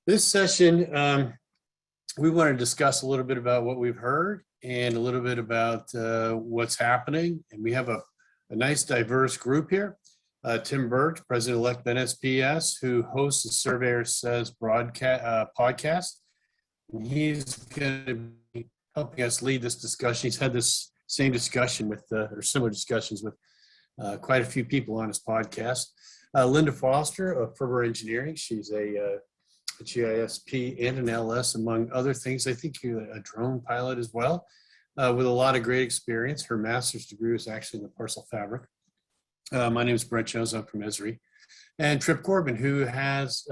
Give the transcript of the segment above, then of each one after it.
This session, we want to discuss a little bit about what we've heard and a little bit about what's happening. And we have a nice diverse group here. Tim Birch, President-elect of NSPS, who hosts the Surveyors Says podcast. He's going to be helping us lead this discussion. He's had this same discussion with, or similar discussions with quite a few people on his podcast. Linda Foster of Surveyor Engineering. She's a GISP and an LS, among other things. I think you're a drone pilot as well, with a lot of great experience. Her master's degree was actually in the parcel fabric. My name is Brent Jones. I'm from Esri. And Trip Corbin, who has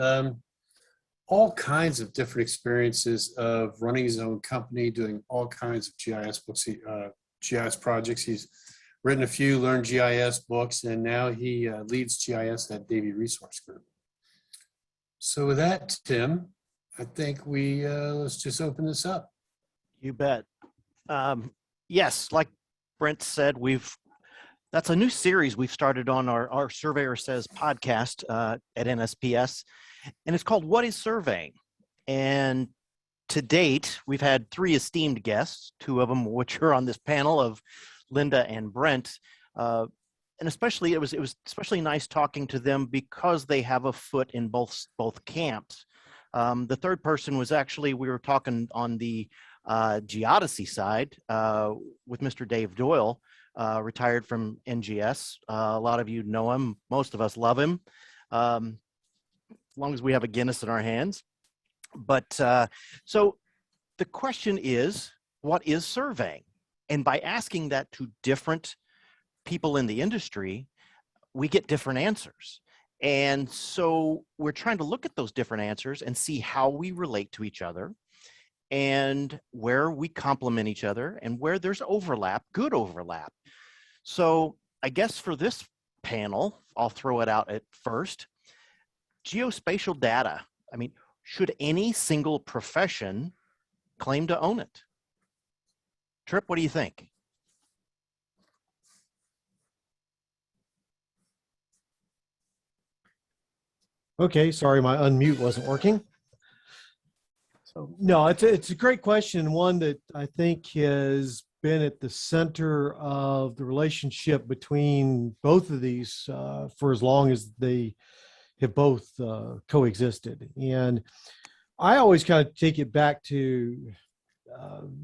all kinds of different experiences of running his own company, doing all kinds of GIS books, GIS projects. He's written a few Learn GIS books, and now he leads GIS at Davie Resource Group. So with that, Tim, I think let's just open this up. You bet. Yes, like Brent said, that's a new series we've started on our Surveyor Says podcast at NSPS, and it's called What is Surveying? And to date, we've had 3 esteemed guests, 2 of them which are on this panel of Linda and Brent. And especially, it was especially nice talking to them because they have a foot in both camps. The third person was actually, we were talking on the geodesy side with Mr. Dave Doyle, retired from NGS. A lot of you know him. Most of us love him, as long as we have a Guinness in our hands. But so the question is, what is surveying? And by asking that to different people in the industry, we get different answers. And so we're trying to look at those different answers and see how we relate to each other and where we complement each other and where there's overlap, good overlap. So I guess for this panel, I'll throw it out at first. Geospatial data. I mean, should any single profession claim to own it? Trip, what do you think? Okay, sorry, my unmute wasn't working. So no, it's a great question, one that I think has been at the center of the relationship between both of these for as long as they have both coexisted. And I always kind of take it back to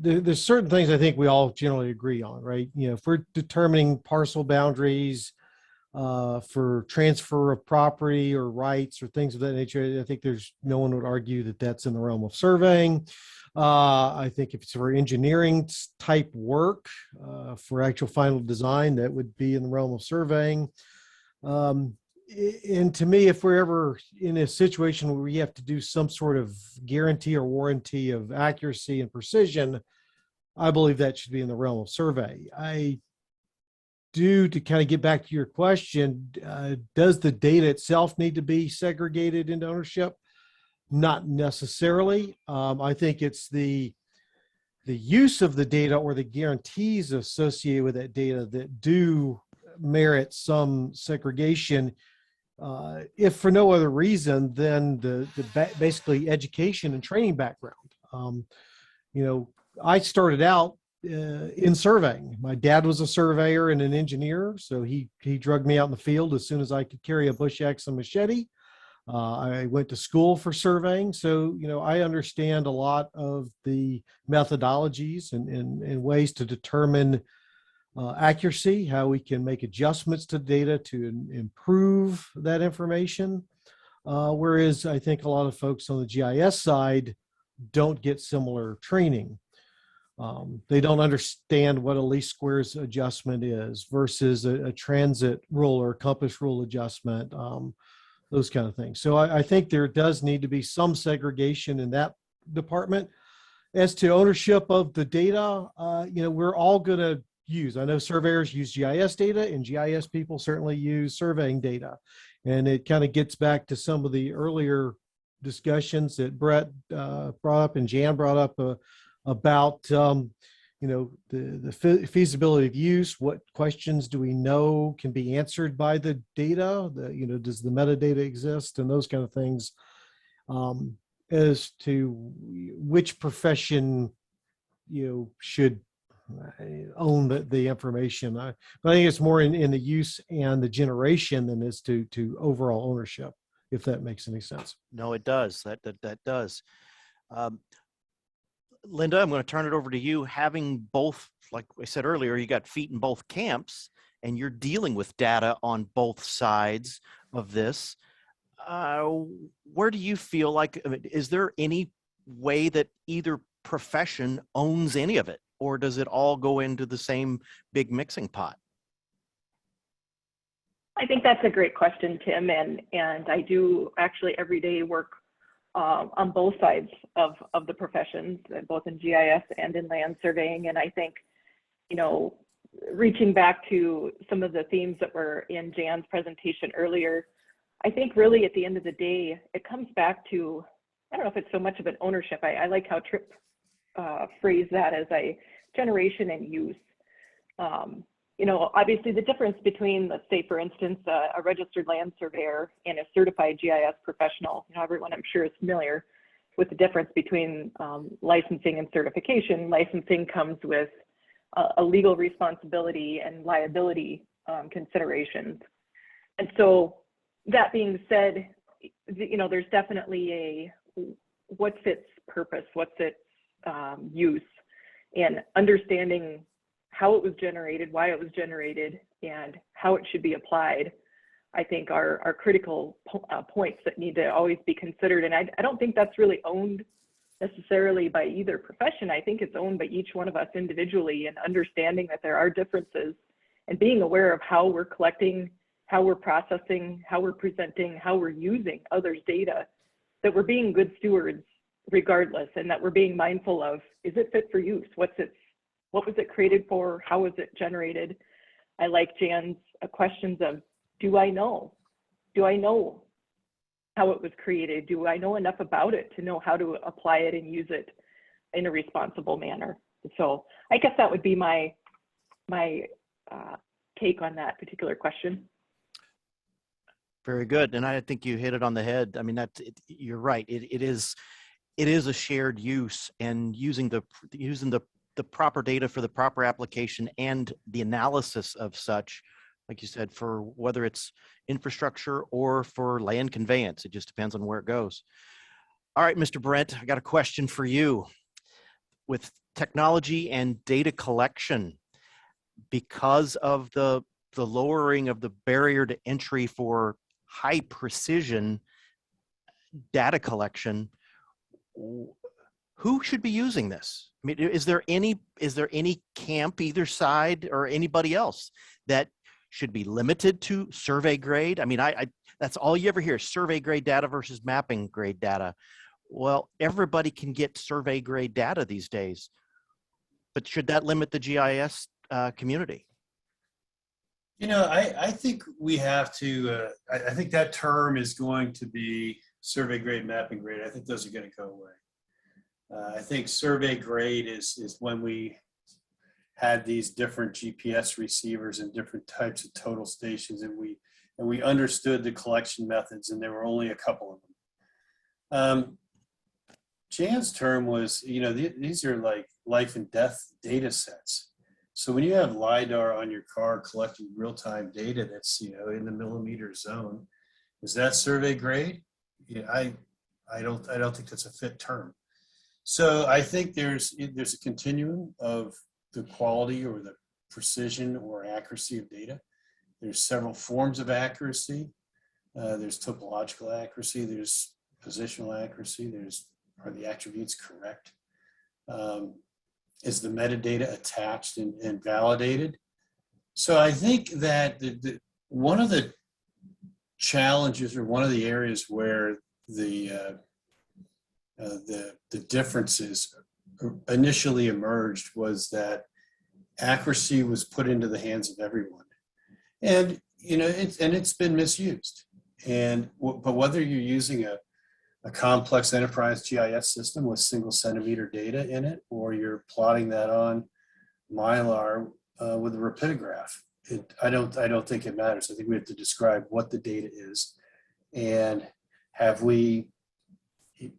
there's certain things I think we all generally agree on, right? You know, if we're determining parcel boundaries, for transfer of property or rights or things of that nature, I think there's no one would argue that that's in the realm of surveying. I think if it's for engineering type work, for actual final design, that would be in the realm of surveying. And to me, if we're ever in a situation where we have to do some sort of guarantee or warranty of accuracy and precision, I believe that should be in the realm of survey. To kind of get back to your question, does the data itself need to be segregated into ownership? Not necessarily. I think it's the use of the data or the guarantees associated with that data that do merit some segregation, if for no other reason than the basically education and training background. You know, I started out in surveying. My dad was a surveyor and an engineer, so he drugged me out in the field as soon as I could carry a bush axe and machete. I went to school for surveying, so you know I understand a lot of the methodologies and ways to determine accuracy, how we can make adjustments to data to improve that information. Whereas I think a lot of folks on the GIS side don't get similar training. They don't understand what a least squares adjustment is versus a transit rule or compass rule adjustment, those kind of things. So I think there does need to be some segregation in that department. As to ownership of the data, you know, we're all going to use, I know surveyors use GIS data and GIS people certainly use surveying data. And it kind of gets back to some of the earlier discussions that Brett brought up and Jan brought up about you know, the feasibility of use. What questions do we know can be answered by the data? You know, does the metadata exist and those kind of things? as to which profession, should own the information. But I think it's more in the use and the generation than is to overall ownership, if that makes any sense. No, it does. That does. Um, Linda, I'm going to turn it over to you. Having both, like I said earlier, you got feet in both camps, and you're dealing with data on both sides of this. Where do you feel like, is there any way that either profession owns any of it, or does it all go into the same big mixing pot? I think that's a great question, Tim, and I do actually every day work on both sides of the professions, both in GIS and in land surveying. And I think, reaching back to some of the themes that were in Jan's presentation earlier, I think really at the end of the day, it comes back to, I don't know if it's so much of an ownership. I like how Tripp phrased that as a generation and use. Obviously the difference between, let's say, for instance, a registered land surveyor and a certified GIS professional, everyone I'm sure is familiar with the difference between licensing and certification. Licensing comes with a legal responsibility and liability considerations. And so that being said, there's definitely what's its purpose, what's its use, and understanding how it was generated, why it was generated, and how it should be applied, I think are critical points that need to always be considered. And I don't think that's really owned necessarily by either profession. I think it's owned by each one of us individually, and understanding that there are differences and being aware of how we're collecting, how we're processing, how we're presenting, how we're using others' data, that we're being good stewards regardless, and that we're being mindful of, is it fit for use? What was it created for? How was it generated? I like Jan's questions of, do I know? Do I know how it was created? Do I know enough about it to know how to apply it and use it in a responsible manner? So I guess that would be my take on that particular question. Very good. And I think you hit it on the head. I mean, you're right. It is a shared use, and using the proper data for the proper application and the analysis of such, like you said, for whether it's infrastructure or for land conveyance. It just depends on where it goes. All right, Mr. Brent, I got a question for you. With technology and data collection, because of the lowering of the barrier to entry for high precision data collection, who should be using this? I mean, is there any camp, either side, or anybody else that should be limited to survey grade? I mean, that's all you ever hear: survey grade data versus mapping grade data. Well, everybody can get survey grade data these days, but should that limit the GIS community? I think we have to, I think that term is going to be survey grade, mapping grade. I think those are going to go away. I think survey grade is when we had these different GPS receivers and different types of total stations, and we understood the collection methods, and there were only a couple of them. Jan's term was, these are like life and death data sets. So when you have LiDAR on your car collecting real-time data that's, in the millimeter zone, is that survey grade? I don't think that's a fit term. So I think there's a continuum of the quality or the precision or accuracy of data. There's several forms of accuracy. There's topological accuracy. There's positional accuracy. Are the attributes correct? Is the metadata attached and validated? So I think that one of the challenges, or one of the areas where the differences initially emerged, was that accuracy was put into the hands of everyone, and it's been misused. But whether you're using a complex enterprise GIS system with single centimeter data in it, or you're plotting that on Mylar with a rapidograph, I don't think it matters. I think we have to describe what the data is, and have we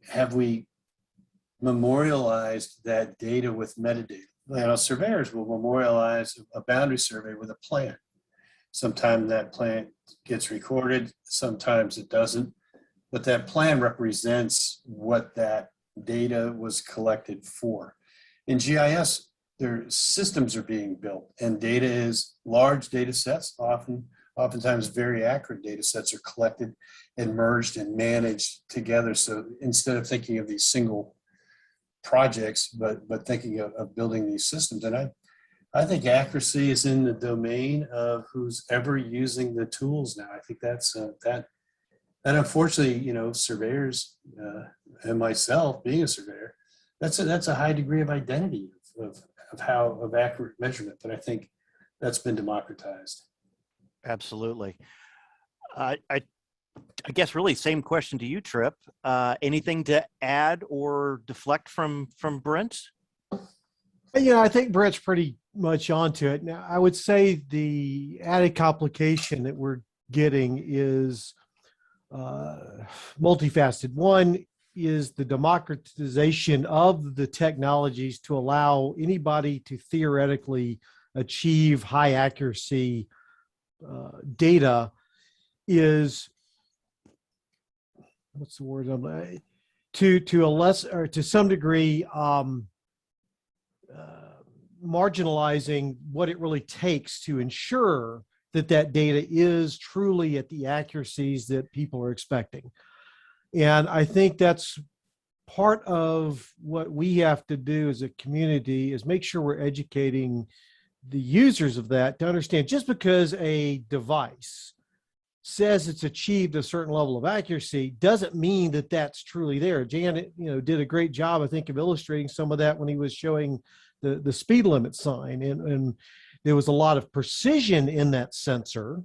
have we memorialized that data with metadata? Surveyors will memorialize a boundary survey with a plan. Sometimes that plan gets recorded, sometimes it doesn't, but that plan represents what that data was collected for. In GIS, their systems are being built, and data is large data sets, oftentimes very accurate data sets are collected and merged and managed together. So instead of thinking of these single projects, but thinking of building these systems. And I think accuracy is in the domain of who's ever using the tools now. I think that's that unfortunately, surveyors and myself being a surveyor, that's a high degree of identity of accurate measurement. But I think that's been democratized. Absolutely. I guess really same question to you, Tripp. Anything to add or deflect from Brent? I think Brett's pretty much onto it. Now, I would say the added complication that we're getting is multifaceted. One is the democratization of the technologies to allow anybody to theoretically achieve high accuracy data is, what's the word? To a less, or to some degree, marginalizing what it really takes to ensure that that data is truly at the accuracies that people are expecting. And I think that's part of what we have to do as a community, is make sure we're educating the users of that to understand just because a device says it's achieved a certain level of accuracy doesn't mean that that's truly there. Janet, did a great job, I think, of illustrating some of that when he was showing the speed limit sign, and there was a lot of precision in that sensor,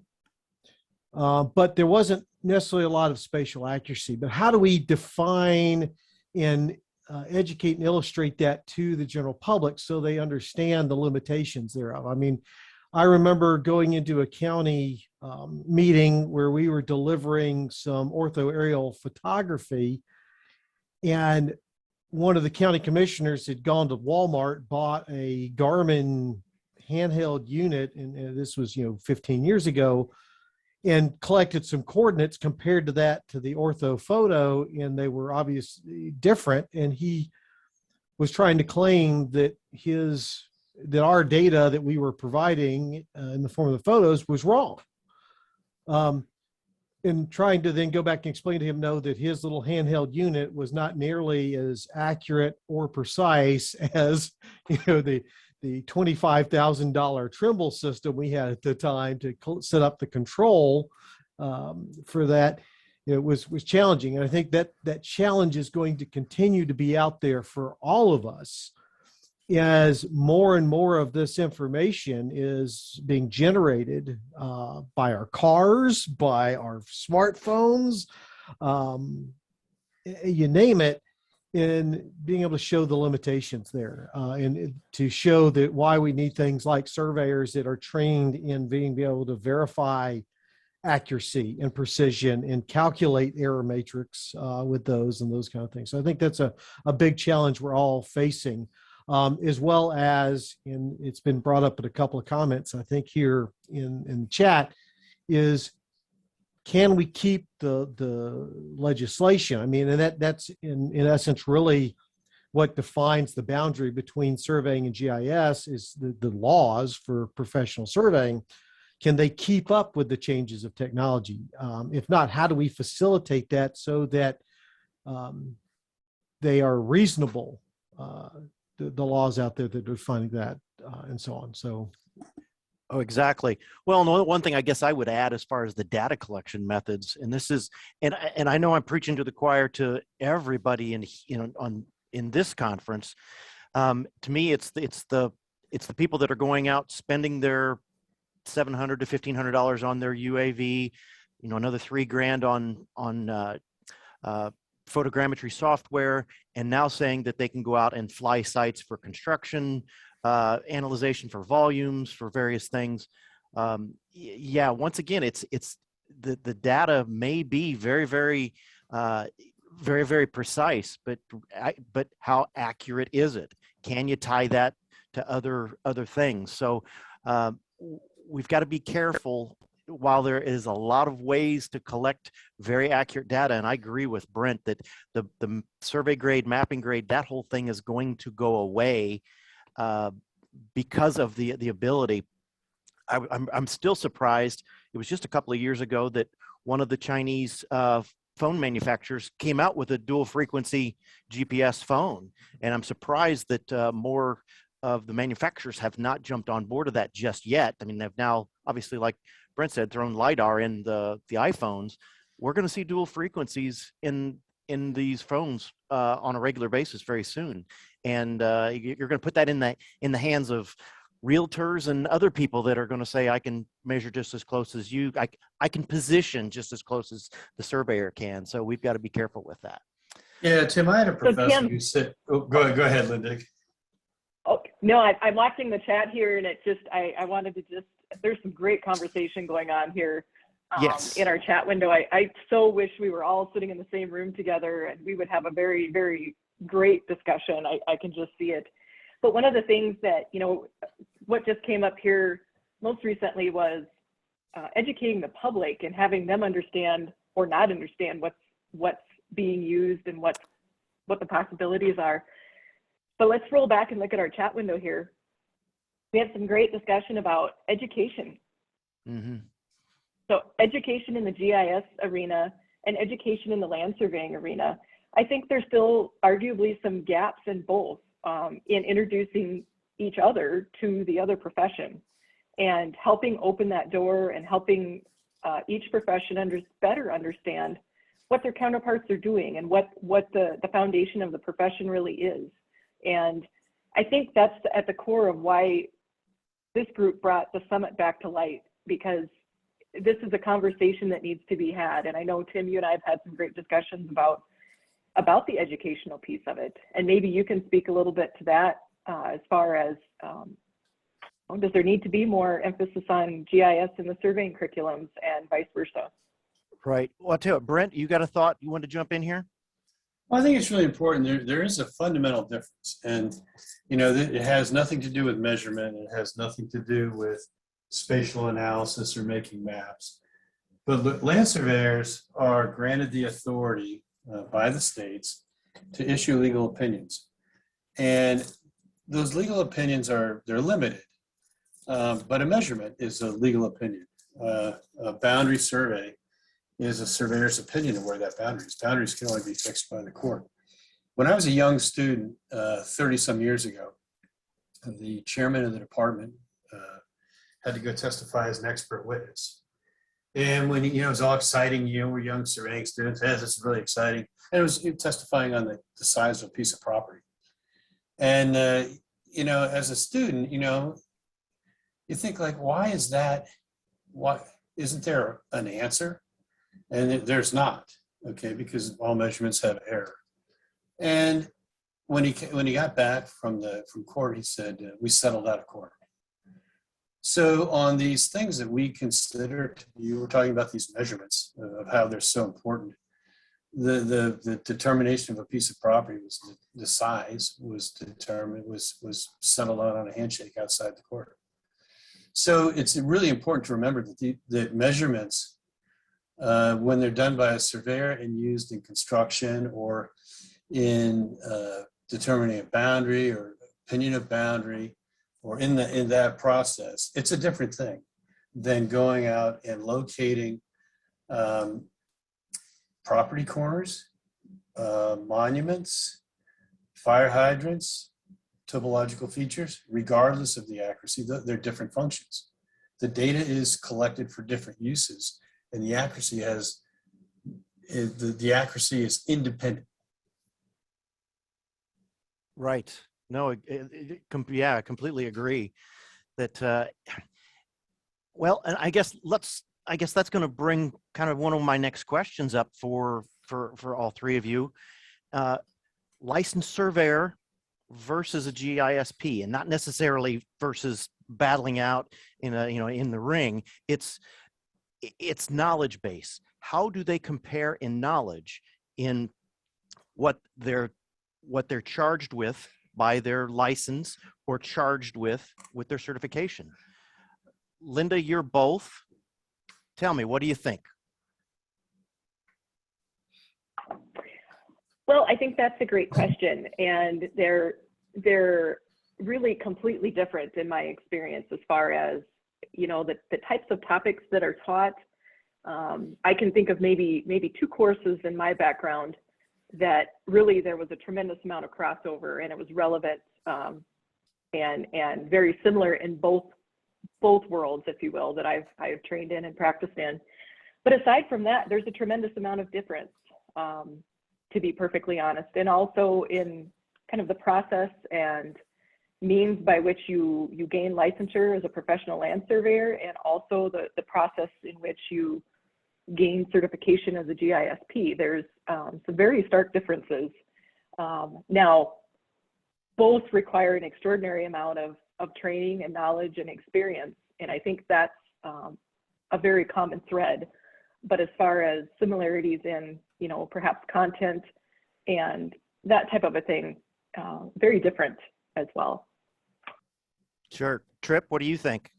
but there wasn't necessarily a lot of spatial accuracy. But how do we define and educate and illustrate that to the general public so they understand the limitations thereof? I mean, I remember going into a county meeting where we were delivering some ortho aerial photography, and one of the county commissioners had gone to Walmart, bought a Garmin handheld unit, and this was 15 years ago, and collected some coordinates compared to the ortho photo, and they were obviously different. And he was trying to claim that our data that we were providing in the form of the photos was wrong. And trying to then go back and explain to him, no, that his little handheld unit was not nearly as accurate or precise as the $25,000 Trimble system we had at the time to set up the control for that. It was challenging. And I think that challenge is going to continue to be out there for all of us as more and more of this information is being generated by our cars, by our smartphones, you name it, in being able to show the limitations there, and to show that why we need things like surveyors that are trained in being able to verify accuracy and precision and calculate error matrix with those and those kind of things. So I think that's a big challenge we're all facing, as well as, and it's been brought up in a couple of comments, I think here in chat, is can we keep the legislation? I mean, and that's in essence really what defines the boundary between surveying and GIS is the laws for professional surveying. Can they keep up with the changes of technology? If not, how do we facilitate that so that they are reasonable, the laws out there that are defining that, and so on. So. Oh, exactly. Well, and one thing I guess I would add as far as the data collection methods, and this is, and I know I'm preaching to the choir to everybody in this conference. To me, it's the people that are going out spending their $700 to $1,500 on their UAV, another $3,000 on photogrammetry software, and now saying that they can go out and fly sites for construction, analyzation for volumes, for various things. Yeah, once again, it's the data may be very, very very, very precise, but how accurate is it? Can you tie that to other things? So we've got to be careful. While there is a lot of ways to collect very accurate data, and I agree with Brent that the survey grade, mapping grade, that whole thing is going to go away because of the ability. I'm still surprised. It was just a couple of years ago that one of the Chinese phone manufacturers came out with a dual frequency GPS phone, and I'm surprised that more of the manufacturers have not jumped on board of that just yet. I mean, they've now obviously, like Brent said, thrown LiDAR in the iPhones. We're going to see dual frequencies in these phones on a regular basis very soon, and you're going to put that in the hands of realtors and other people that are going to say, I can measure just as close as you. I can position just as close as the surveyor can. So we've got to be careful with that. Yeah, Tim, I had a professor Tim, who said, oh, go ahead, Linda. oh, no, I'm watching the chat here, and it just, I wanted to just, there's some great conversation going on here Yes. in our chat window. I so wish we were all sitting in the same room together and we would have a very, very great discussion. I can just see it. But one of the things that, you know, what just came up here most recently was educating the public and having them understand or not understand what's being used and what the possibilities are. But let's roll back and look at our chat window here. We had some great discussion about education. Mm-hmm. So education in the GIS arena and education in the land surveying arena. I think there's still arguably some gaps in both in introducing each other to the other profession and helping open that door and helping each profession better understand what their counterparts are doing and what the foundation of the profession really is. And I think that's at the core of why this group brought the summit back to light, because this is a conversation that needs to be had. And I know, Tim, you and I have had some great discussions about the educational piece of it. And maybe you can speak a little bit to that as far as does there need to be more emphasis on GIS in the surveying curriculums and vice versa? Right. Well, I'll tell you what, Brent, you got a thought? You want to jump in here? Well, I think it's really important. There is a fundamental difference, and you know, it has nothing to do with measurement. It has nothing to do with spatial analysis or making maps. But land surveyors are granted the authority by the states to issue legal opinions, and those legal opinions they're limited. But a measurement is a legal opinion. A boundary survey is a surveyor's opinion of where that boundary is. Boundaries can only be fixed by the court. When I was a young student, 30 some years ago, the chairman of the department had to go testify as an expert witness. And when, you know, it was all exciting, you know, we're young surveying students, this is really exciting. And it was testifying on the size of a piece of property. And, you know, as a student, you know, you think like, why is that? Why isn't there an answer? And there's not, okay, because all measurements have error. And when he got back from court, he said, we settled out of court. So on these things that we consider, you were talking about these measurements of how they're so important. The determination of a piece of property was the size was determined, was settled out on a handshake outside the court. So it's really important to remember that the measurements, when they're done by a surveyor and used in construction or in determining a boundary or opinion of boundary, or in that process, it's a different thing than going out and locating property corners, monuments, fire hydrants, topological features. Regardless of the accuracy, they're different functions. The data is collected for different uses, and the accuracy the accuracy is independent. Right. No, yeah, I completely agree that, well, and I guess that's going to bring kind of one of my next questions up for all three of you. Licensed surveyor versus a GISP, and not necessarily versus battling out in the ring. It's knowledge base. How do they compare in knowledge in what they're charged with by their license or charged with their certification. Linda, you're both. Tell me, what do you think? Well, I think that's a great question, and they're really completely different in my experience as far as, you know, the types of topics that are taught. I can think of maybe 2 courses in my background that really there was a tremendous amount of crossover, and it was relevant and very similar in both worlds, if you will, that I've trained in and practiced in. But aside from that, there's a tremendous amount of difference, to be perfectly honest, and also in kind of the process and means by which you gain licensure as a professional land surveyor, and also the process in which you gain certification as a GISP. There's some very stark differences. Now, both require an extraordinary amount of training and knowledge and experience, and I think that's a very common thread. But as far as similarities in, you know, perhaps content and that type of a thing, very different as well. Sure. Tripp, what do you think?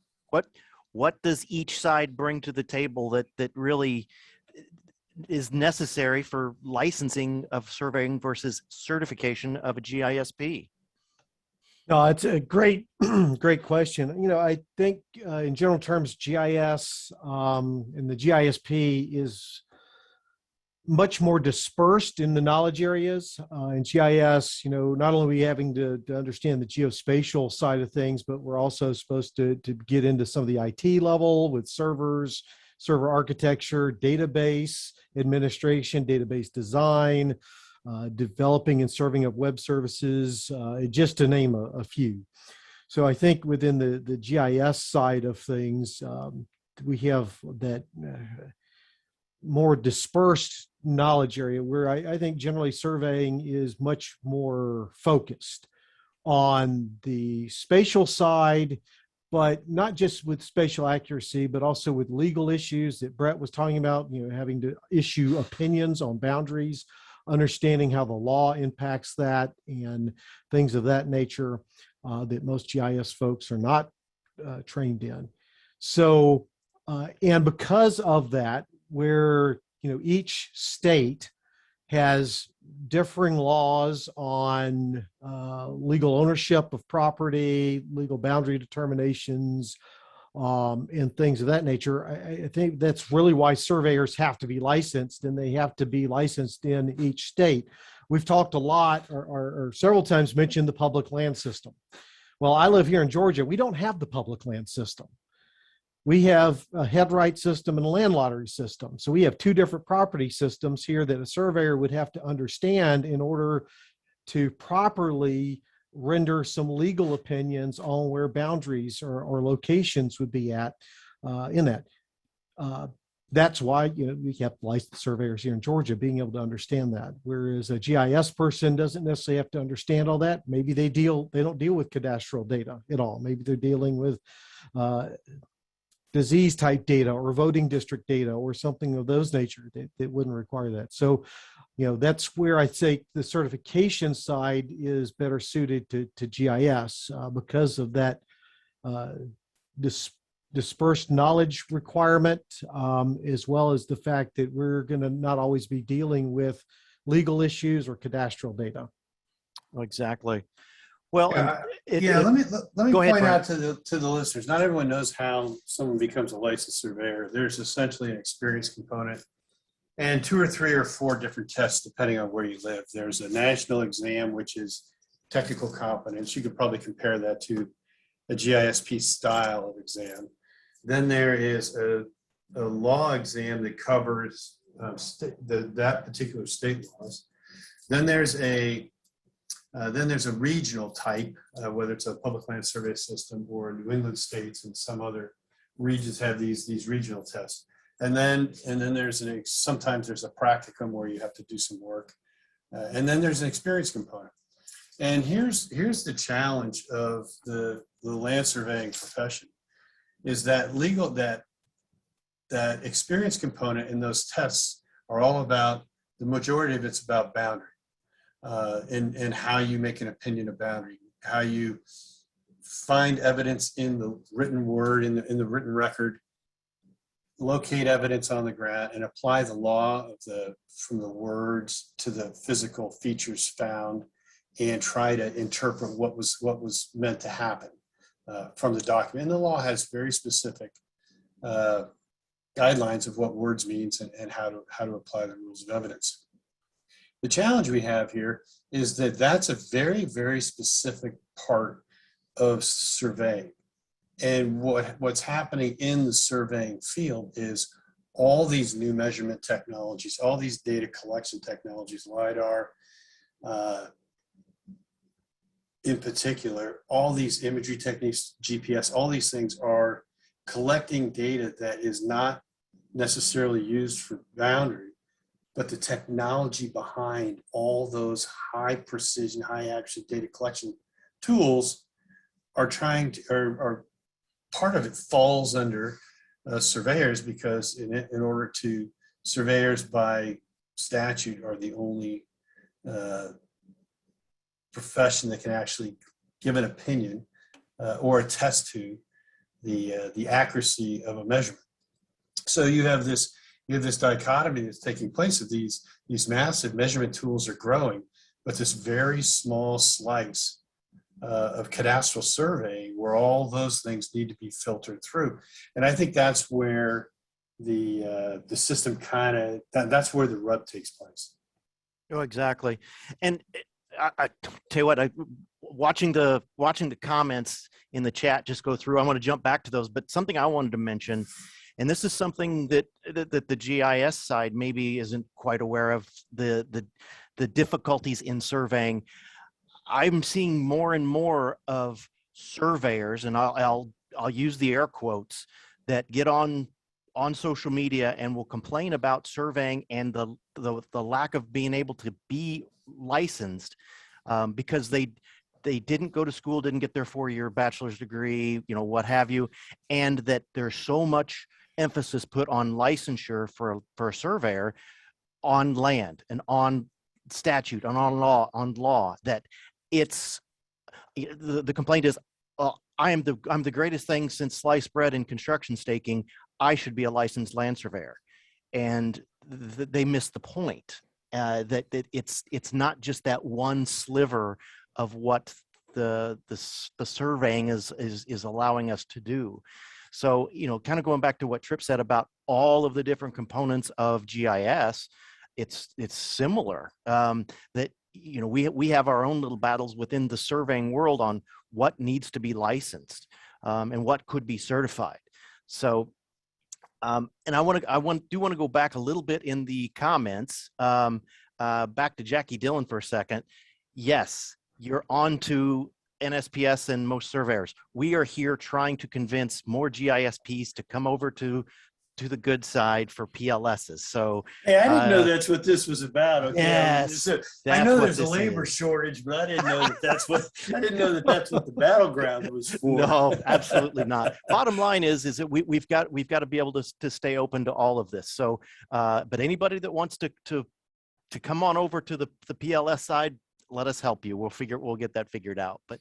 What does each side bring to the table that really is necessary for licensing of surveying versus certification of a GISP? No, it's a great, great question. You know, I think in general terms, GIS and the GISP is much more dispersed in the knowledge areas. In GIS, you know, not only are we having to understand the geospatial side of things, but we're also supposed to get into some of the IT level with servers, server architecture, database administration, database design, developing and serving of web services, just to name a few. So I think within the GIS side of things, we have that more dispersed knowledge area where I think generally surveying is much more focused on the spatial side, but not just with spatial accuracy, but also with legal issues that Brett was talking about, you know, having to issue opinions on boundaries, understanding how the law impacts that and things of that nature that most GIS folks are not trained in. So, and because of that, where, you know, each state has differing laws on legal ownership of property, legal boundary determinations, and things of that nature. I think that's really why surveyors have to be licensed, and they have to be licensed in each state. We've talked a lot or several times mentioned the public land system. Well, I live here in Georgia. We don't have the public land system. We have a head right system and a land lottery system. So we have 2 different property systems here that a surveyor would have to understand in order to properly render some legal opinions on where boundaries or locations would be at in that. That's why, you know, we have licensed surveyors here in Georgia being able to understand that. Whereas a GIS person doesn't necessarily have to understand all that. Maybe they don't deal with cadastral data at all. Maybe they're dealing with disease type data or voting district data or something of those nature that wouldn't require that. So, you know, that's where I think the certification side is better suited to GIS because of that dispersed knowledge requirement, as well as the fact that we're going to not always be dealing with legal issues or cadastral data. Exactly. Well, let me go ahead, point Brent. out to the listeners, not everyone knows how someone becomes a licensed surveyor. There's essentially an experience component and 2 or 3 or 4 different tests depending on where you live. There's a national exam, which is technical competence. You could probably compare that to a GISP style of exam. Then there is a law exam that covers that particular state laws. Then there's a regional type, whether it's a public land survey system or New England states, and some other regions have these regional tests. And then sometimes there's a practicum where you have to do some work. And then there's an experience component. And here's the challenge of the land surveying profession is that that experience component in those tests are all about, the majority of it's about boundary. and how you make an opinion of boundary, how you find evidence in the written word, in the written record, locate evidence on the ground, and apply the law of from the words to the physical features found, and try to interpret what was meant to happen from the document. And the law has very specific guidelines of what words means and how to apply the rules of evidence. The challenge we have here is that that's a very, very specific part of surveying. And what's happening in the surveying field is all these new measurement technologies, all these data collection technologies, LiDAR, in particular, all these imagery techniques, GPS, all these things are collecting data that is not necessarily used for boundary, but the technology behind all those high precision, high accuracy data collection tools are part of it falls under surveyors, because in order to, surveyors by statute are the only profession that can actually give an opinion or attest to the accuracy of a measurement. So you have this dichotomy that's taking place of these massive measurement tools are growing, but this very small slice of cadastral surveying where all those things need to be filtered through. And I think that's where the system that's where the rub takes place. Oh, exactly. And I tell you what, watching the comments in the chat just go through, I want to jump back to those, but something I wanted to mention, and this is something that the GIS side maybe isn't quite aware of, the difficulties in surveying. I'm seeing more and more of surveyors, and I'll use the air quotes, that get on social media and will complain about surveying and the lack of being able to be licensed because they didn't go to school, didn't get their 4-year bachelor's degree, what have you, and that there's so much emphasis put on licensure for a surveyor on land and on statute and on law that it's the complaint is I'm the greatest thing since sliced bread in construction staking. I should be a licensed land surveyor, and they miss the point that it's not just that one sliver of what the surveying is allowing us to do. So kind of going back to what Tripp said about all of the different components of GIS, it's similar that we have our own little battles within the surveying world on what needs to be licensed and what could be certified. So, and I want to go back a little bit in the comments, back to Jackie Dillon for a second. Yes, you're on to NSPS and most surveyors. We are here trying to convince more GISPs to come over to the good side for PLSs. So hey, I didn't know that's what this was about. Okay, yes, I know there's a labor shortage, but I didn't know that's what the battleground was for. No, absolutely not. Bottom line is that we've got to be able to stay open to all of this. So, but anybody that wants to come on over to the PLS side, let us help you. We'll get that figured out. But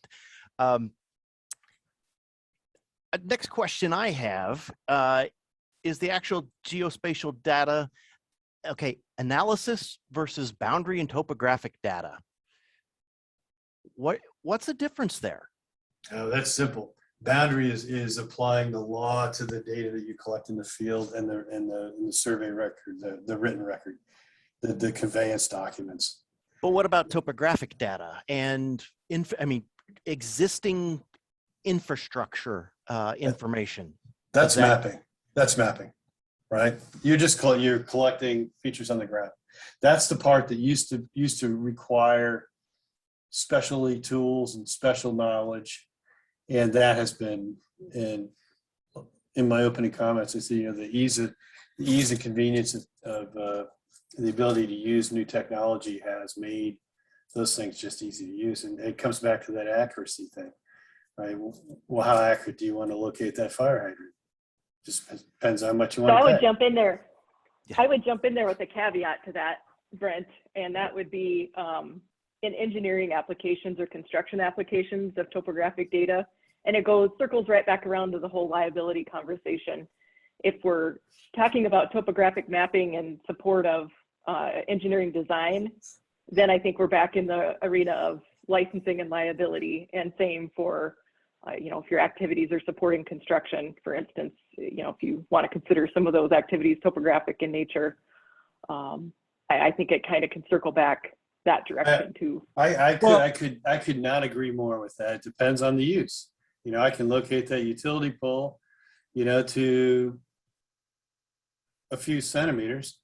next question I have is the actual geospatial data. Okay, analysis versus boundary and topographic data. What's the difference there? Oh, that's simple. Boundary is applying the law to the data that you collect in the field and the survey record, the written record, the conveyance documents. But what about topographic data and existing infrastructure information? That's mapping. That's mapping, right? You're collecting features on the ground. That's the part that used to require specialty tools and special knowledge, and that has been in my opening comments. I see the ease and convenience of the ability to use new technology has made those things just easy to use, and it comes back to that accuracy thing, right? Well, how accurate do you want to locate that fire hydrant? Just depends on how much you want to pay. I would jump in there. Yeah. I would jump in there with a caveat to that, Brent, and that would be in engineering applications or construction applications of topographic data. And it circles right back around to the whole liability conversation. If we're talking about topographic mapping in support of engineering design, then I think we're back in the arena of licensing and liability, and same for, if your activities are supporting construction, for instance, if you want to consider some of those activities topographic in nature, I think it kind of can circle back that direction too. I could not agree more with that. It depends on the use. I can locate that utility pole, to a few centimeters.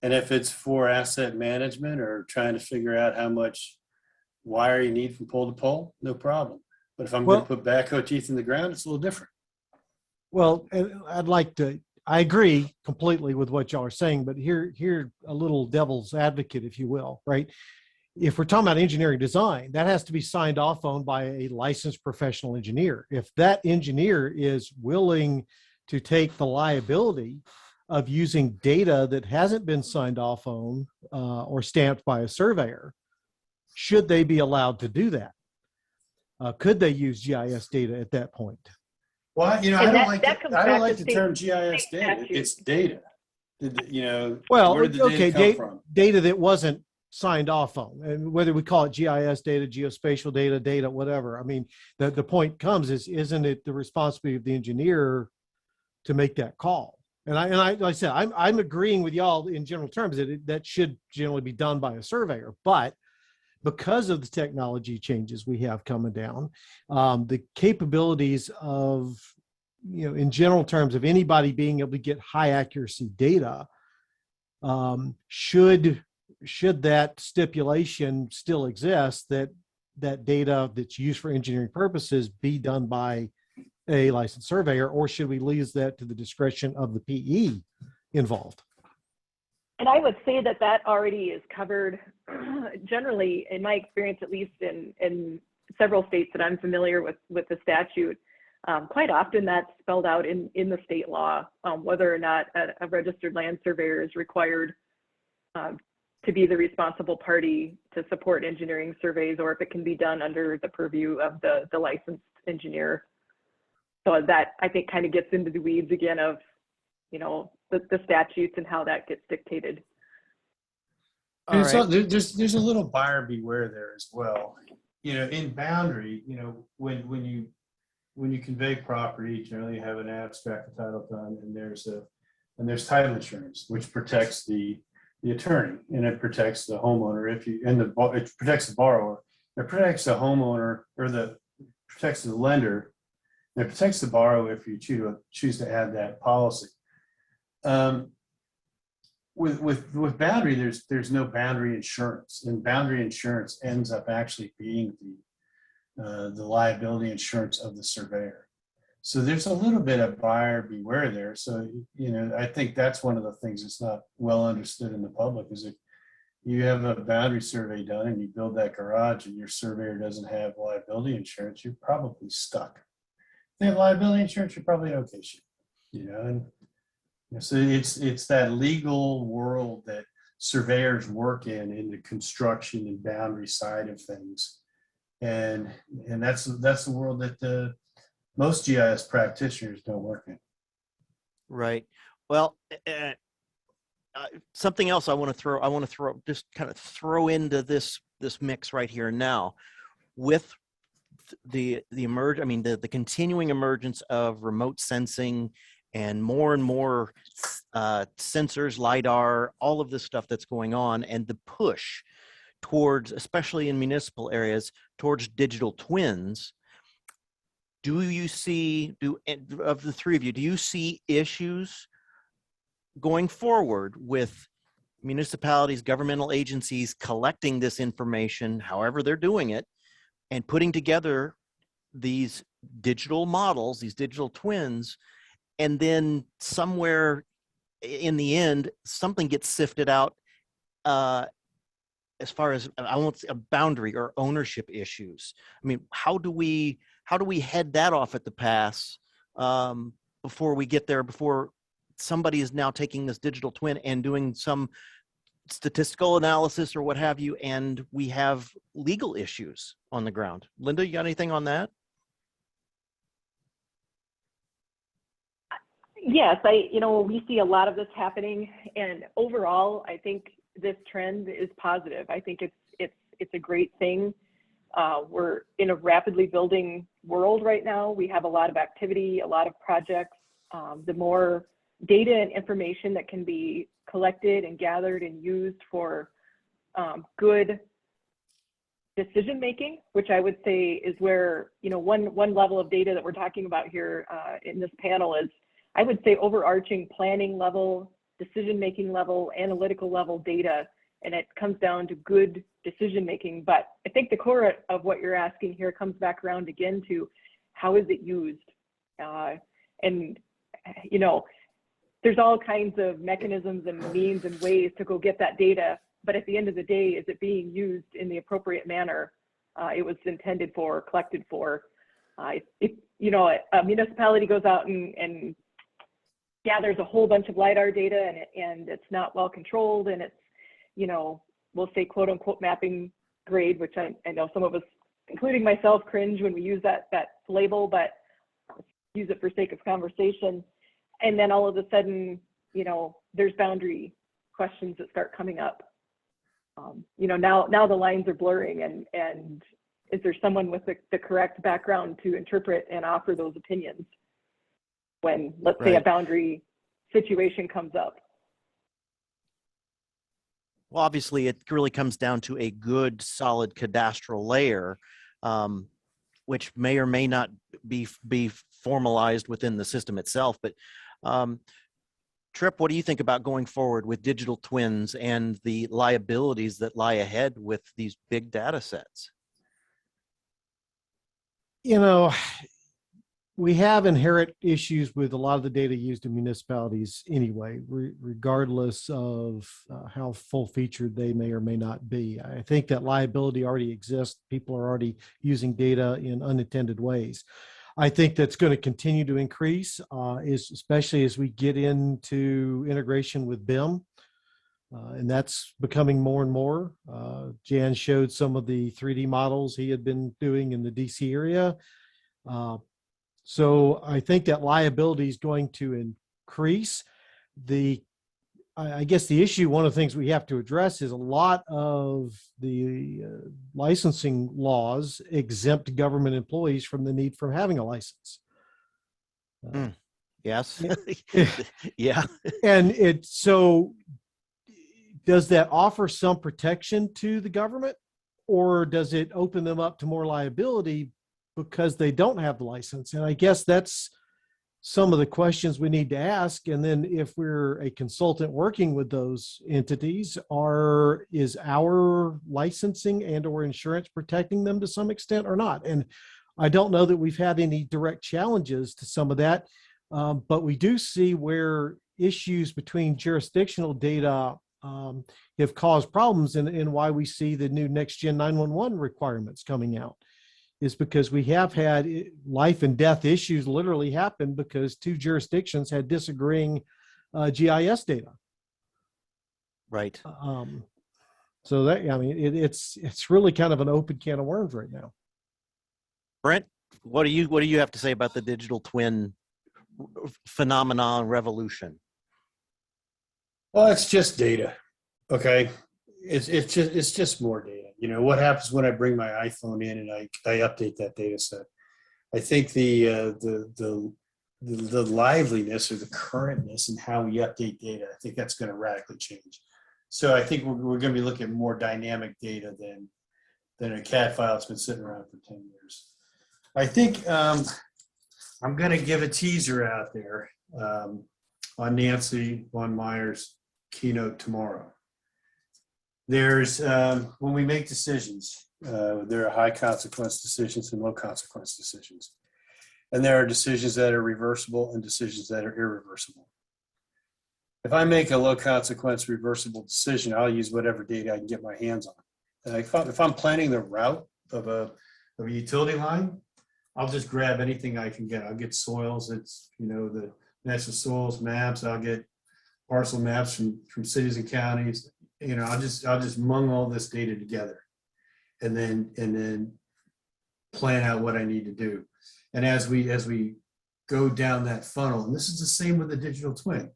And if it's for asset management or trying to figure out how much wire you need from pole to pole, no problem. But if I'm going to put backhoe teeth in the ground, it's a little different. Well, and I agree completely with what y'all are saying, but here a little devil's advocate, if you will, right? If we're talking about engineering design, that has to be signed off on by a licensed professional engineer. If that engineer is willing to take the liability of using data that hasn't been signed off on or stamped by a surveyor, should they be allowed to do that? Could they use GIS data at that point? Well, I don't like the term GIS data. statute. It's data. Well, where did the data come from? Data that wasn't signed off on, and whether we call it GIS data, geospatial data, whatever. I mean, the point comes is, isn't it the responsibility of the engineer to make that call? And like I said, I'm agreeing with y'all in general terms that that should generally be done by a surveyor, but because of the technology changes we have coming down, the capabilities of, in general terms of anybody being able to get high accuracy data, should that stipulation still exist, that data that's used for engineering purposes be done by a licensed surveyor, or should we leave that to the discretion of the PE involved? And I would say that already is covered generally, in my experience, at least in several states that I'm familiar with the statute. Quite often that's spelled out in the state law, whether or not a registered land surveyor is required to be the responsible party to support engineering surveys, or if it can be done under the purview of the licensed engineer. So that, I think, kind of gets into the weeds again of, the statutes and how that gets dictated. And so there's a little buyer beware there as well. In boundary, when you convey property, generally you have an abstract title done, and there's title insurance, which protects the attorney, and it protects the homeowner it protects the borrower. It protects the homeowner, or protects the lender. And it protects the borrower if you choose to add that policy. With boundary, there's no boundary insurance, and boundary insurance ends up actually being the liability insurance of the surveyor. So there's a little bit of buyer beware there. So I think that's one of the things that's not well understood in the public, is if you have a boundary survey done and you build that garage and your surveyor doesn't have liability insurance, you're probably stuck. If they have liability insurance, you're probably in okay shape. And so it's that legal world that surveyors work in the construction and boundary side of things, and that's the world that most GIS practitioners don't work in. Right. Well, something else I want to throw into this mix right here now, with the continuing emergence of remote sensing and more sensors, LiDAR, all of this stuff that's going on, and the push towards, especially in municipal areas, towards digital twins. Of the three of you, do you see issues going forward with municipalities, governmental agencies collecting this information, however they're doing it, and putting together these digital models, these digital twins, and then somewhere in the end, something gets sifted out as far as, I won't say a boundary or ownership issues? I mean, how do we head that off at the pass before we get there, before somebody is now taking this digital twin and doing some statistical analysis or what have you, and we have legal issues on the ground. Linda, you got anything on that? Yes, we see a lot of this happening, and overall, I think this trend is positive. I think it's a great thing. We're in a rapidly building world right now. We have a lot of activity, a lot of projects. The more data and information that can be collected and gathered and used for good decision making, which I would say is where, one level of data that we're talking about here in this panel is, I would say, overarching planning level, decision making level, analytical level data, and it comes down to good decision making. But I think the core of what you're asking here comes back around again to how is it used? And there's all kinds of mechanisms and means and ways to go get that data, but at the end of the day, is it being used in the appropriate manner it was intended for, collected for? If a municipality goes out and gathers a whole bunch of LiDAR data and it's not well controlled, and it's, we'll say quote unquote mapping grade, which I know some of us, including myself, cringe when we use that label, but use it for sake of conversation. And then all of a sudden, there's boundary questions that start coming up. Now the lines are blurring, and is there someone with the correct background to interpret and offer those opinions when, let's say, a boundary situation comes up? Well, obviously, it really comes down to a good, solid cadastral layer, which may or may not be formalized within the system itself. But Tripp, what do you think about going forward with digital twins and the liabilities that lie ahead with these big data sets? We have inherent issues with a lot of the data used in municipalities anyway, regardless of how full-featured they may or may not be. I think that liability already exists. People are already using data in unintended ways. I think that's going to continue to increase, especially as we get into integration with BIM. And that's becoming more and more. Jan showed some of the 3D models he had been doing in the DC area. So I think that liability is going to increase. I guess the issue, one of the things we have to address is a lot of the licensing laws exempt government employees from the need for having a license. Yes. Yeah. And so does that offer some protection to the government, or does it open them up to more liability because they don't have the license? And I guess that's some of the questions we need to ask. And then if we're a consultant working with those entities, is our licensing and or insurance protecting them to some extent or not? And I don't know that we've had any direct challenges to some of that, but we do see where issues between jurisdictional data have caused problems, and why we see the new next gen 911 requirements coming out is because we have had life and death issues literally happen because two jurisdictions had disagreeing GIS data. Right. So that, it's really kind of an open can of worms right now. Brent, what do you have to say about the digital twin phenomenon revolution? Well, it's just data. Okay. It's just more data. What happens when I bring my iPhone in and I update that data set? I think the liveliness or the currentness in how we update data, I think that's going to radically change. So I think we're going to be looking at more dynamic data than a CAD file that's been sitting around for 10 years. I think I'm going to give a teaser out there on Nancy Von Meyer's keynote tomorrow. There's, when we make decisions, there are high consequence decisions and low consequence decisions. And there are decisions that are reversible and decisions that are irreversible. If I make a low consequence reversible decision, I'll use whatever data I can get my hands on. And if I'm planning the route of a utility line, I'll just grab anything I can get. I'll get soils, it's, the National Soils maps, I'll get parcel maps from cities and counties, I'll just mung all this data together and then plan out what I need to do. And as we go down that funnel, and this is the same with the digital twin,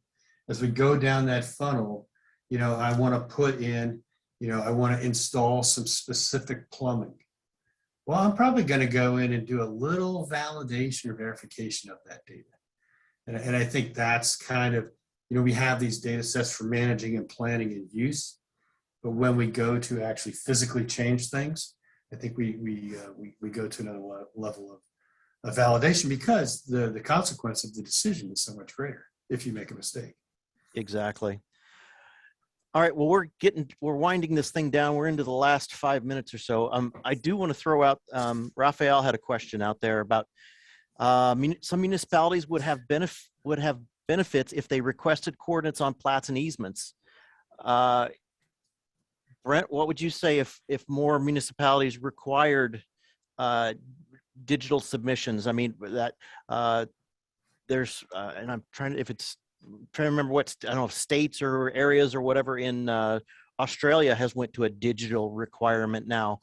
as we go down that funnel, I want to put in, I want to install some specific plumbing. Well, I'm probably going to go in and do a little validation or verification of that data. And I think that's kind of, we have these data sets for managing and planning and use, but when we go to actually physically change things, I think we go to another level of validation, because the consequence of the decision is so much greater if you make a mistake. Exactly. All right. Well, we're winding this thing down. We're into the last 5 minutes or so. I do want to throw out, Raphael had a question out there about some municipalities would have benefits if they requested coordinates on plats and easements. Brent, what would you say if more municipalities required digital submissions? I mean, that there's, and I'm trying to remember what, I don't know if states or areas or whatever in Australia has went to a digital requirement now.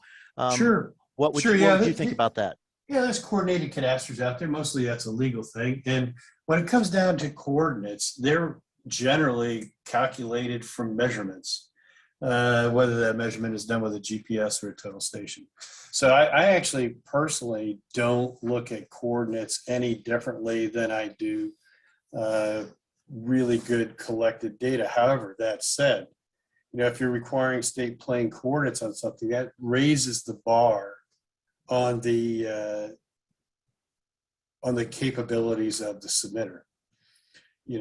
Sure. What would you think about that? Yeah, there's coordinated cadasters out there. Mostly that's a legal thing. And when it comes down to coordinates, they're generally calculated from measurements, whether that measurement is done with a GPS or a total station. So I actually personally don't look at coordinates any differently than I do really good collected data. However, that said, if you're requiring state plane coordinates on something, that raises the bar on the capabilities of the submitter.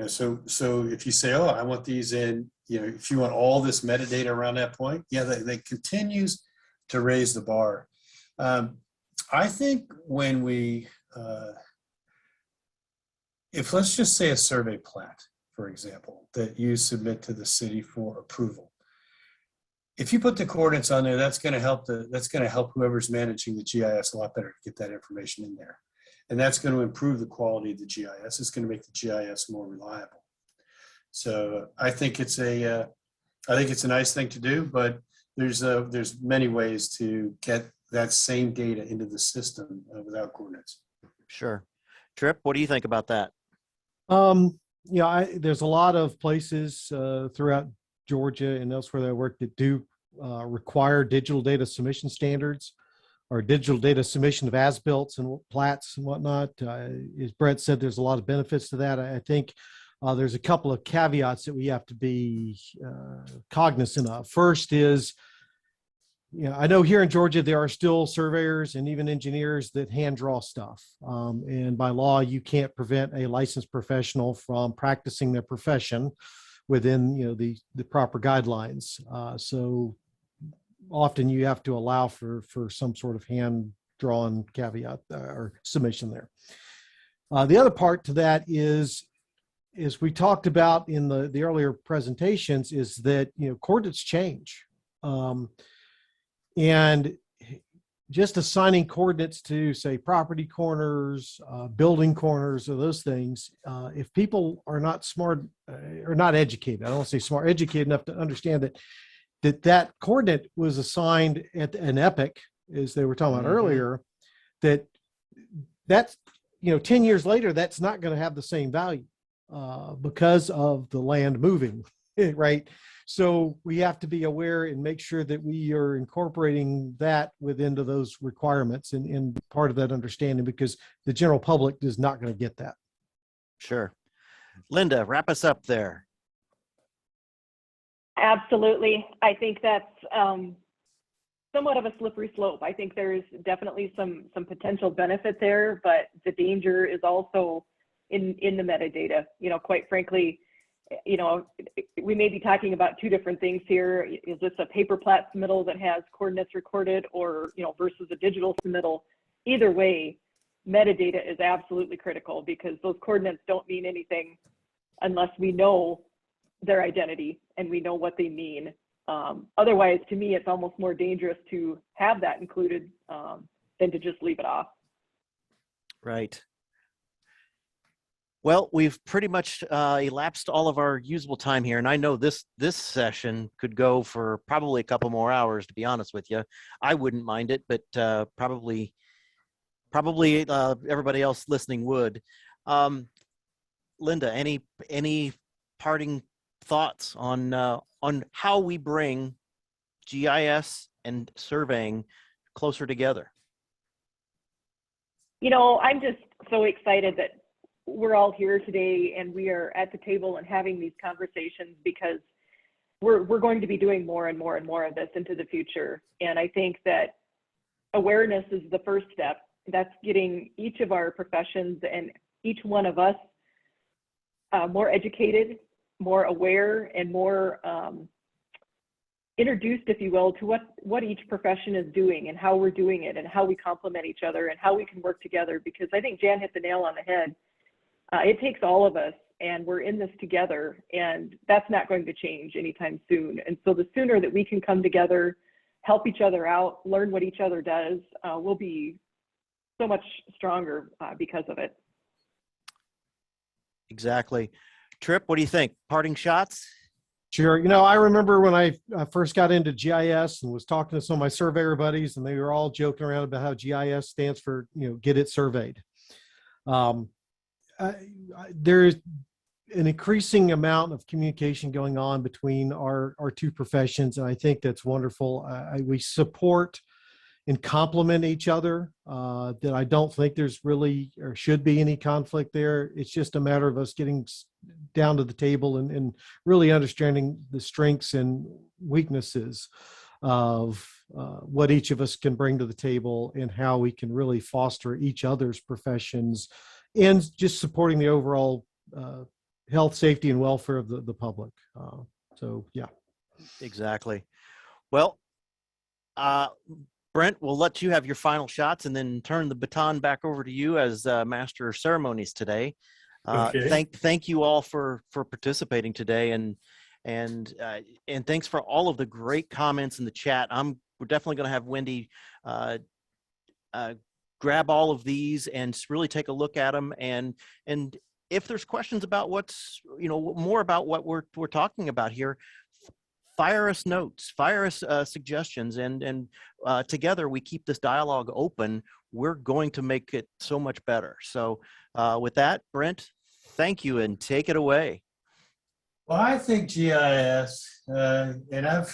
So if you say, oh, I want these in, if you want all this metadata around that point, yeah, that continues to raise the bar. I think when if let's just say a survey plat, for example, that you submit to the city for approval, if you put the coordinates on there, that's going to help whoever's managing the GIS a lot better to get that information in there, and that's going to improve the quality of the GIS. It's going to make the GIS more reliable. So I think it's a nice thing to do, but there's many ways to get that same data into the system without coordinates. Sure. Trip, what do you think about that? There's a lot of places throughout Georgia and elsewhere that I work that do require digital data submission standards or digital data submission of as-built and plats and whatnot. As Brett said, there's a lot of benefits to that. I think there's a couple of caveats that we have to be cognizant of. First is, I know here in Georgia, there are still surveyors and even engineers that hand draw stuff. And by law, you can't prevent a licensed professional from practicing their profession within, the proper guidelines. So often you have to allow for some sort of hand drawn caveat or submission there. The other part to that is we talked about in the earlier presentations, is that, coordinates change. And just assigning coordinates to, say, property corners, building corners, or those things, if people are not smart or not educated, I don't want to say smart, educated enough to understand that coordinate was assigned at an epoch, as they were talking about earlier, that's 10 years later, that's not going to have the same value because of the land moving, right? So we have to be aware and make sure that we are incorporating that within those requirements and part of that understanding, because the general public is not going to get that. Sure. Linda, wrap us up there. Absolutely. I think that's somewhat of a slippery slope. I think there's definitely some potential benefit there, but the danger is also in the metadata. Quite frankly, we may be talking about two different things here. Is this a paper plat submittal that has coordinates recorded, or versus a digital submittal? Either way, metadata is absolutely critical, because those coordinates don't mean anything unless we know their identity and we know what they mean. Otherwise, to me, it's almost more dangerous to have that included than to just leave it off. Right. Well, we've pretty much elapsed all of our usable time here, and I know this session could go for probably a couple more hours. To be honest with you, I wouldn't mind it, but probably everybody else listening would. Linda, any parting thoughts on how we bring GIS and surveying closer together? You know, I'm just so excited that we're all here today and we are at the table and having these conversations, because we're going to be doing more and more and more of this into the future. And I think that awareness is the first step. That's getting each of our professions and each one of us more educated, more aware, and more introduced, if you will, to what each profession is doing and how we're doing it and how we complement each other and how we can work together. Because I think Jan hit the nail on the head. It takes all of us, and we're in this together, and that's not going to change anytime soon. And so the sooner that we can come together, help each other out, learn what each other does, we'll be so much stronger because of it. Exactly. Trip, what do you think? Parting shots? Sure. You know, I remember when I first got into GIS and was talking to some of my surveyor buddies, and they were all joking around about how GIS stands for, get it surveyed. There's an increasing amount of communication going on between our two professions, and I think that's wonderful. We support and complement each other. That I don't think there's really or should be any conflict there. It's just a matter of us getting down to the table and really understanding the strengths and weaknesses of what each of us can bring to the table and how we can really foster each other's professions and just supporting the overall health, safety, and welfare of the public. So, yeah. Exactly. Well, Brent, we'll let you have your final shots and then turn the baton back over to you as master of ceremonies today. Okay. Thank you all for participating today, and thanks for all of the great comments in the chat. We're definitely going to have Wendy grab all of these and really take a look at them, and if there's questions about what's more about what we're talking about here, fire us notes, fire us suggestions, and together we keep this dialogue open. We're going to make it so much better. So with that, Brent, thank you, and take it away. Well, I think GIS, and I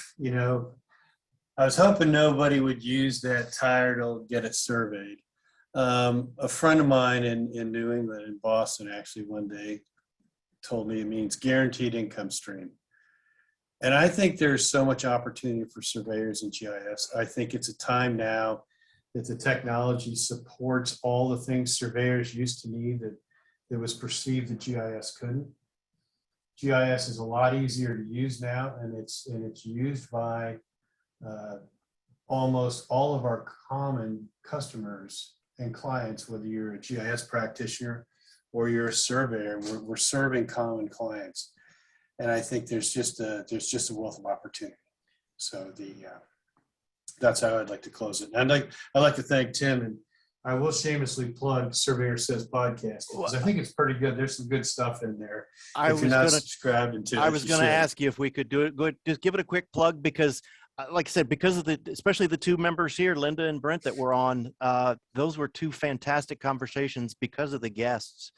was hoping nobody would use that title, get it surveyed. A friend of mine in New England, in Boston, actually one day told me it means guaranteed income stream. And I think there's so much opportunity for surveyors in GIS. I think it's a time now that the technology supports all the things surveyors used to need that was perceived that GIS couldn't. GIS is a lot easier to use now, and it's used by almost all of our common customers and clients, whether you're a GIS practitioner or you're a surveyor. We're serving common clients. And I think there's just a wealth of opportunity. So that's how I'd like to close it. And I'd like to thank Tim, and I will shamelessly plug Surveyor Says podcast, because I think it's pretty good. There's some good stuff in there. If you're not subscribed into it, I was going to ask you if we could do it. Good, just give it a quick plug, because like I said, because of especially the two members here, Linda and Brent, that were on, those were two fantastic conversations because of the guests,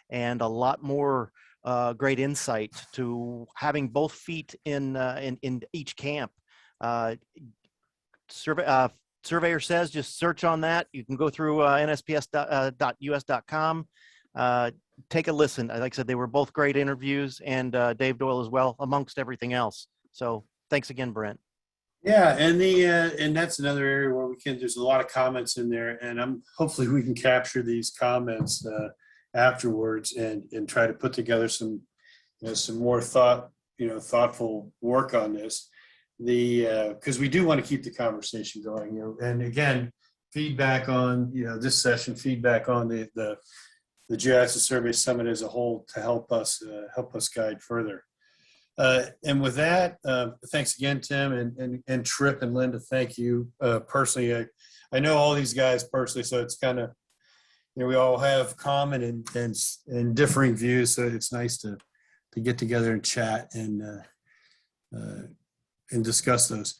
and a lot more great insight to having both feet in each camp. Surveyor Says, just search on that. You can go through NSPS.us.com. Take a listen. Like I said, they were both great interviews, and Dave Doyle as well, amongst everything else. So thanks again, Brent. Yeah, and and that's another area where there's a lot of comments in there, and hopefully we can capture these comments afterwards and try to put together some more thoughtful work on this. Because we do want to keep the conversation going, and again, feedback on this session, feedback on the GIS Survey Summit as a whole to help us guide further. And with that, thanks again, Tim, and Trip and Linda. Thank you personally. I know all these guys personally, so it's kind of we all have common and differing views. So it's nice to get together and chat and discuss those.